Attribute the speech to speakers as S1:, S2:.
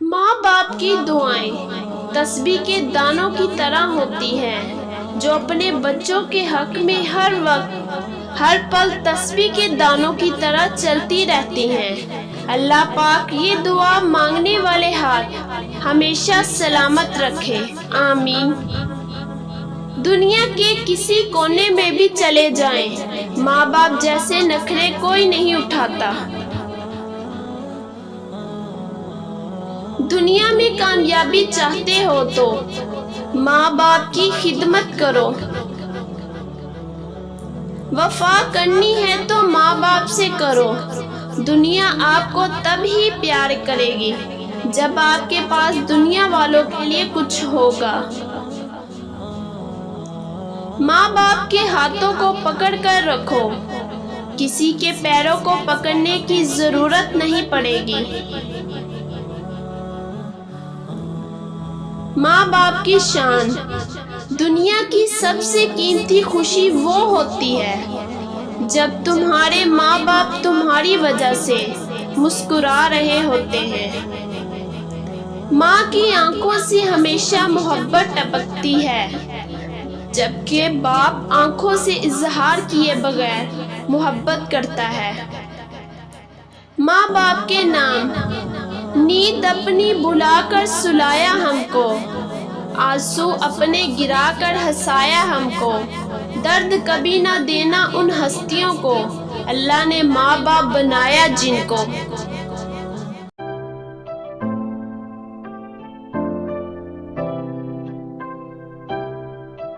S1: माँ बाप की दुआएं तस्बीह के दानों की तरह होती हैं, जो अपने बच्चों के हक में हर वक्त हर पल तस्बीह के दानों की तरह चलती रहती हैं। अल्लाह पाक ये दुआ मांगने वाले हाथ हमेशा सलामत रखे, आमीन। दुनिया के किसी कोने में भी चले जाएं, माँ बाप जैसे नखरे कोई नहीं उठाता। दुनिया में कामयाबी चाहते हो तो माँ बाप की खिदमत करो। वफा करनी है तो माँ बाप से करो। दुनिया आपको तब ही प्यार करेगी जब आपके पास दुनिया वालों के लिए कुछ होगा। माँ बाप के हाथों को पकड़ कर रखो, किसी के पैरों को पकड़ने की जरूरत नहीं पड़ेगी। माँ बाप की शान। दुनिया की सबसे कीमती खुशी वो होती है जब तुम्हारे माँ बाप तुम्हारी वजह से मुस्कुरा रहे होते हैं। माँ की आंखों से हमेशा मोहब्बत टपकती है, जबकि बाप आंखों से इजहार किए बगैर मोहब्बत करता है। माँ बाप के नाम। नींद अपनी बुलाकर सुलाया हमको, आंसू अपने गिराकर हंसाया हमको। दर्द कभी ना देना उन हस्तियों को, अल्लाह ने माँ बाप बनाया जिनको।